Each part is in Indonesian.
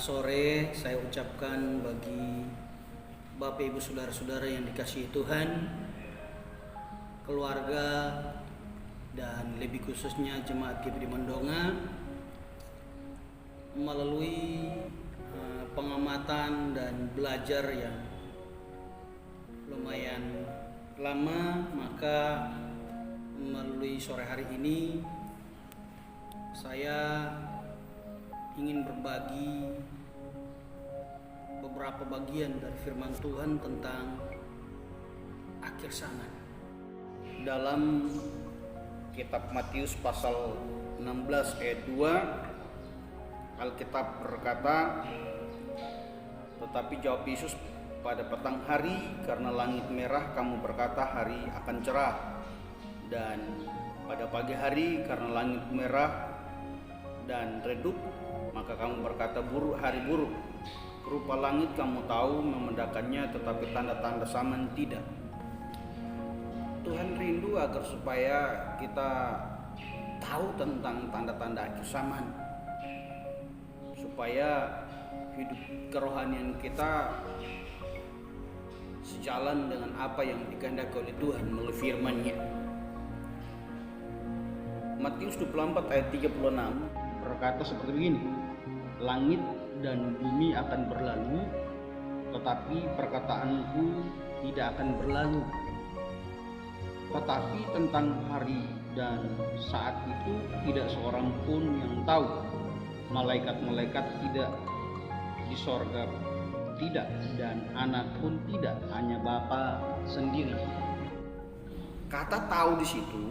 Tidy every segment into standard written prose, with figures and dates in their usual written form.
sore saya ucapkan bagi Bapak Ibu Saudara-saudara yang dikasihi Tuhan, keluarga, dan lebih khususnya jemaat GPD Mendonga melalui pengamatan dan belajar yang lumayan lama, maka melalui sore hari ini saya ingin berbagi beberapa bagian dari firman Tuhan tentang akhir zaman. Dalam kitab Matius pasal 16 ayat 2, Alkitab berkata, "Tetapi jawab Yesus pada petang hari, karena langit merah kamu berkata hari akan cerah, dan pada pagi hari karena langit merah dan redup, maka kamu berkata hari buruk. Rupa langit kamu tahu membedakannya, tetapi tanda-tanda zaman tidak." Tuhan rindu agar supaya kita tahu tentang tanda-tanda akhir zaman, supaya hidup kerohanian kita sejalan dengan apa yang dikehendaki oleh Tuhan melalui firman-Nya. Matius 24 ayat 36 berkata seperti begini, "Langit dan bumi akan berlalu, tetapi perkataanku tidak akan berlalu. Tetapi tentang hari dan saat itu tidak seorang pun yang tahu, malaikat-malaikat tidak di sorga tidak, dan anak pun tidak, hanya Bapa sendiri." Kata "tahu" di situ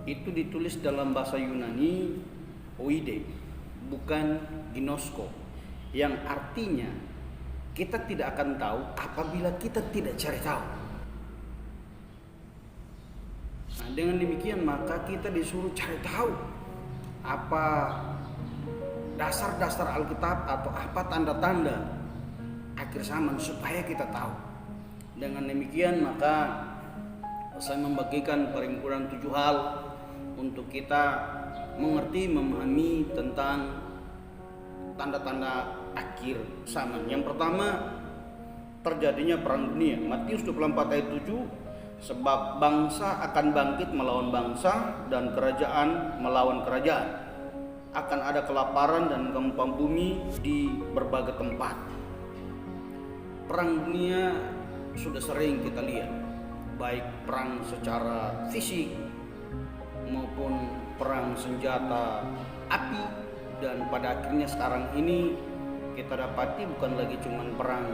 itu ditulis dalam bahasa Yunani oide, bukan ginosko, yang artinya kita tidak akan tahu apabila kita tidak cari tahu. Nah, dengan demikian maka kita disuruh cari tahu apa dasar-dasar Alkitab atau apa tanda-tanda akhir zaman supaya kita tahu. Dengan demikian maka saya membagikan perimpunan 7 hal untuk kita mengerti, memahami tentang tanda-tanda akhir zaman. Yang pertama, terjadinya perang dunia. Matius 24 ayat 7, "Sebab bangsa akan bangkit melawan bangsa dan kerajaan melawan kerajaan. Akan ada kelaparan dan gempa bumi di berbagai tempat." Perang dunia sudah sering kita lihat, baik perang secara fisik maupun perang senjata api, dan pada akhirnya sekarang ini kita dapati bukan lagi cuman perang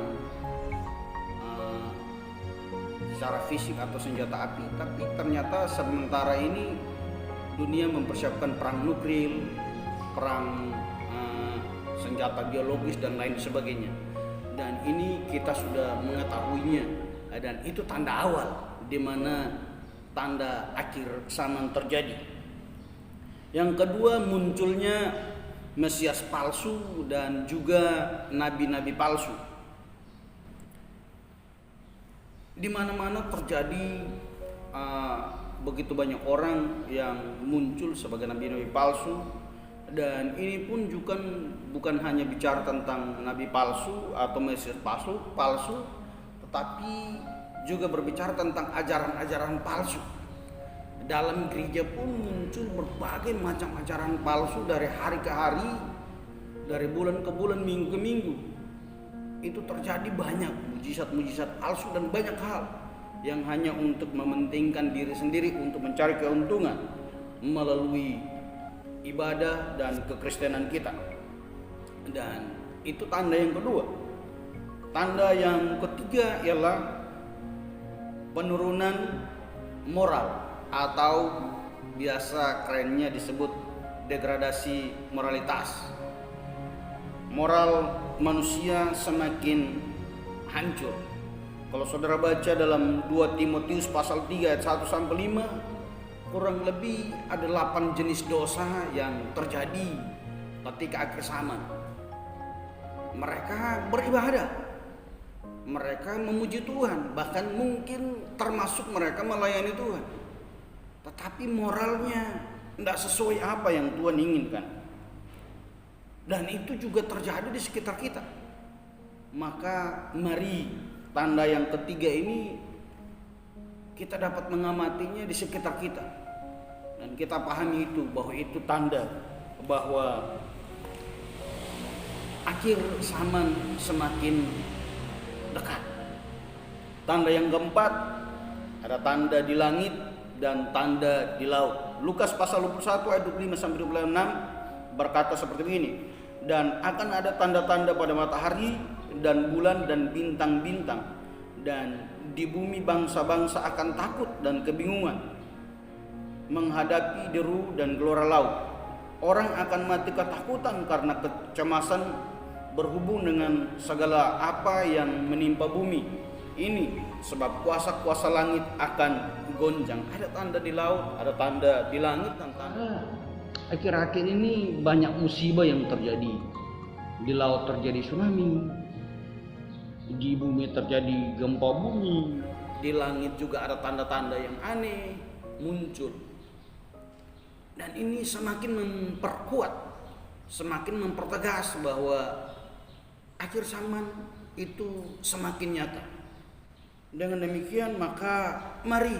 secara fisik atau senjata api, tapi ternyata sementara ini dunia mempersiapkan perang nuklir, perang senjata biologis dan lain sebagainya. Dan ini kita sudah mengetahuinya, dan itu tanda awal di mana tanda akhir zaman terjadi. Yang kedua, munculnya Mesias palsu dan juga nabi-nabi palsu. Di mana-mana terjadi begitu banyak orang yang muncul sebagai nabi-nabi palsu, dan ini pun juga bukan hanya bicara tentang nabi palsu atau Mesias palsu, tetapi juga berbicara tentang ajaran-ajaran palsu. Dalam gereja pun muncul berbagai macam ajaran palsu dari hari ke hari, dari bulan ke bulan, minggu ke minggu. Itu terjadi banyak mujizat-mujizat palsu dan banyak hal yang hanya untuk mementingkan diri sendiri, untuk mencari keuntungan melalui ibadah dan kekristenan kita. Dan itu tanda yang kedua. Tanda yang ketiga ialah penurunan moral, atau biasa kerennya disebut degradasi moralitas. Moral manusia semakin hancur. Kalau saudara baca dalam 2 Timotius pasal 3 ayat 1 sampai 5, kurang lebih ada 8 jenis dosa yang terjadi ketika akhir zaman. Mereka beribadah, mereka memuji Tuhan, bahkan mungkin termasuk mereka melayani Tuhan, tetapi moralnya tidak sesuai apa yang Tuhan inginkan. dan itu juga terjadi di sekitar kita. Maka mari tanda yang ketiga ini kita dapat mengamatinya di sekitar kita, dan kita pahami itu bahwa itu tanda bahwa akhir zaman semakin dekat. Tanda yang keempat, ada tanda di langit dan tanda di laut. Lukas pasal 21 ayat 25 sampai 26 berkata seperti ini, dan akan ada tanda-tanda pada matahari dan bulan dan bintang-bintang, dan di bumi bangsa-bangsa akan takut dan kebingungan menghadapi deru dan gelora laut. Orang akan mati ketakutan karena kecemasan berhubung dengan segala apa yang menimpa bumi ini, sebab kuasa-kuasa langit akan gonjang. Ada tanda di laut, ada tanda di langit, dan tanda. Akhir-akhir ini banyak musibah yang terjadi. Di laut terjadi tsunami, di bumi terjadi gempa bumi, di langit juga ada tanda-tanda yang aneh muncul. Dan ini semakin memperkuat, semakin mempertegas bahwa akhir zaman itu semakin nyata. Dengan demikian maka mari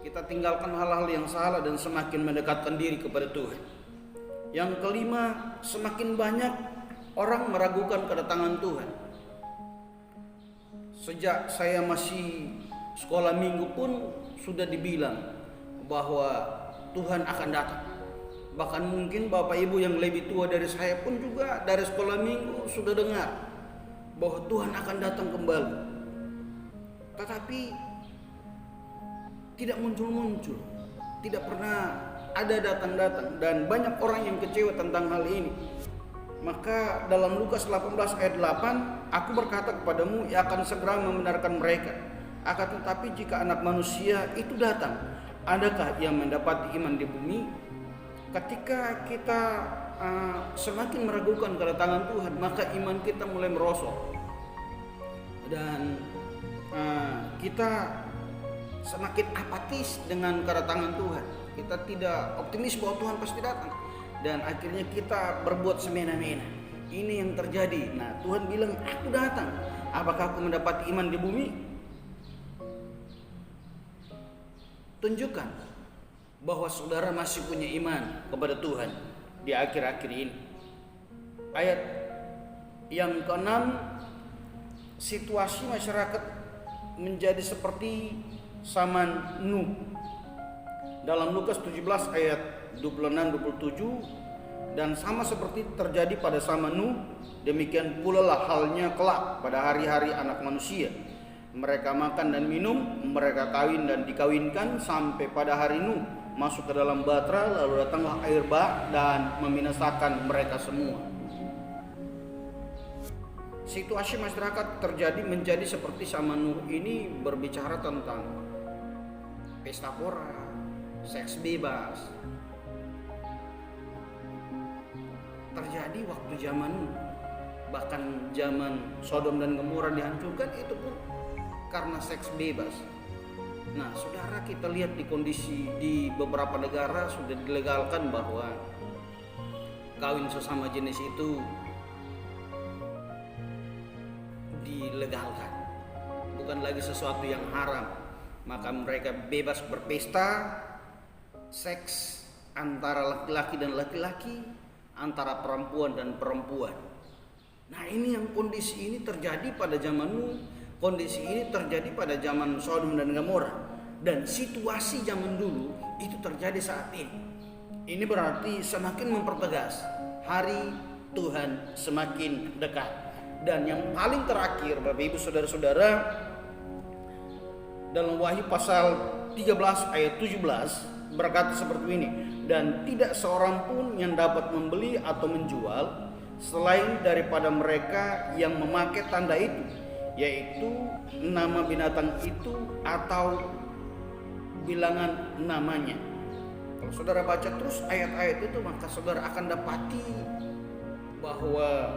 kita tinggalkan hal-hal yang salah dan semakin mendekatkan diri kepada Tuhan. Yang kelima, semakin banyak orang meragukan kedatangan Tuhan. Sejak saya masih sekolah minggu pun sudah dibilang bahwa Tuhan akan datang. Bahkan mungkin Bapak Ibu yang lebih tua dari saya pun juga dari sekolah minggu sudah dengar bahwa Tuhan akan datang kembali. Tetapi tidak muncul-muncul, tidak pernah ada datang-datang, dan banyak orang yang kecewa tentang hal ini. Maka dalam Lukas 18 ayat 8, aku berkata kepadamu, ia akan segera membenarkan mereka. Akan tetapi jika anak manusia itu datang, adakah yang mendapati iman di bumi? Ketika kita semakin meragukan kedatangan Tuhan, maka iman kita mulai merosot, dan kita semakin apatis dengan kedatangan Tuhan. Kita tidak optimis bahwa Tuhan pasti datang, dan akhirnya kita berbuat semena-mena. Ini yang terjadi. Nah, Tuhan bilang, aku datang, apakah aku mendapat iman di bumi? Tunjukkan bahwa saudara masih punya iman kepada Tuhan di akhir-akhir ini. Ayat yang ke-6, situasi masyarakat menjadi seperti zaman Nuh. Dalam Lukas 17 ayat 26-27, dan sama seperti terjadi pada zaman Nuh, demikian pula lah halnya kelak pada hari-hari anak manusia. Mereka makan dan minum, mereka kawin dan dikawinkan, sampai pada hari Nuh masuk ke dalam batra, lalu datanglah air bah dan membinasakan mereka semua. Situasi masyarakat terjadi menjadi seperti zaman Nuh ini berbicara tentang pesta pora, seks bebas. Terjadi waktu zaman Nuh. Bahkan zaman Sodom dan Gomora dihancurkan itu pun karena seks bebas. Nah, saudara, kita lihat di kondisi di beberapa negara sudah dilegalkan bahwa kawin sesama jenis itu dilegalkan, bukan lagi sesuatu yang haram. Maka mereka bebas berpesta seks antara laki-laki dan laki-laki, antara perempuan dan perempuan. Nah, ini yang kondisi ini terjadi pada zaman Nuh. Kondisi ini terjadi pada zaman Sodom dan Gomora, dan situasi zaman dulu itu terjadi saat ini. Ini berarti semakin mempertegas hari Tuhan semakin dekat. Dan yang paling terakhir, Bapak Ibu Saudara-saudara, dalam Wahyu pasal 13 ayat 17 berkata seperti ini, dan tidak seorang pun yang dapat membeli atau menjual selain daripada mereka yang memakai tanda itu, yaitu nama binatang itu atau bilangan namanya. Kalau saudara baca terus ayat-ayat itu, maka saudara akan dapati bahwa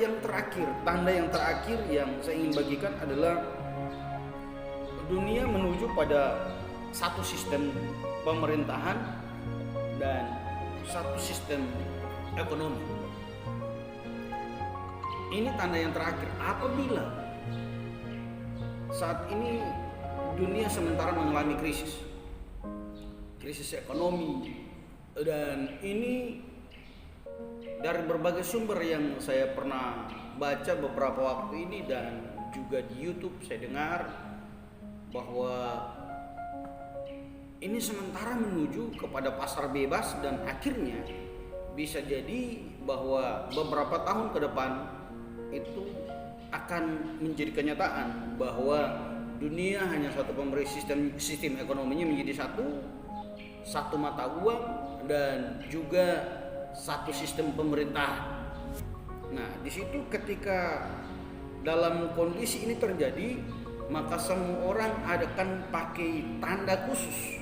yang terakhir, tanda yang terakhir yang saya ingin bagikan adalah dunia menuju pada satu sistem pemerintahan, dan satu sistem ekonomi. Ini tanda yang terakhir apabila saat ini dunia sementara mengalami krisis ekonomi, dan ini dari berbagai sumber yang saya pernah baca beberapa waktu ini dan juga di YouTube saya dengar bahwa ini sementara menuju kepada pasar bebas, dan akhirnya bisa jadi bahwa beberapa tahun ke depan itu akan menjadi kenyataan bahwa dunia hanya satu pemberi sistem ekonominya menjadi satu mata uang dan juga satu sistem pemerintah. Nah, di situ ketika dalam kondisi ini terjadi, maka semua orang akan pakai tanda khusus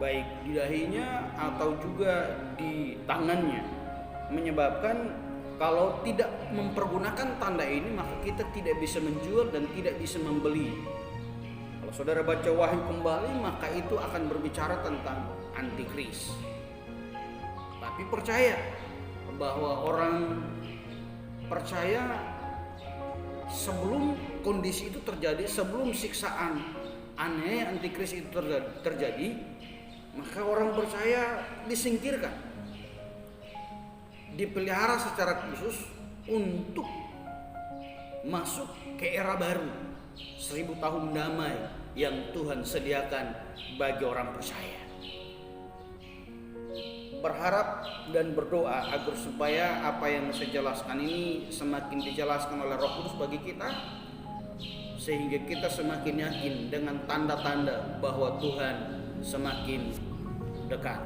baik di dahinya atau juga di tangannya, menyebabkan kalau tidak mempergunakan tanda ini maka kita tidak bisa menjual dan tidak bisa membeli. Kalau saudara baca Wahyu kembali, maka itu akan berbicara tentang antikris. Tapi percaya bahwa orang percaya sebelum kondisi itu terjadi, sebelum siksaan aneh antikris itu terjadi, maka orang percaya disingkirkan, dipelihara secara khusus untuk masuk ke era baru, 1000 tahun damai yang Tuhan sediakan bagi orang percaya. Berharap dan berdoa agar supaya apa yang saya jelaskan ini semakin dijelaskan oleh Roh Kudus bagi kita, sehingga kita semakin yakin dengan tanda-tanda bahwa Tuhan semakin dekat.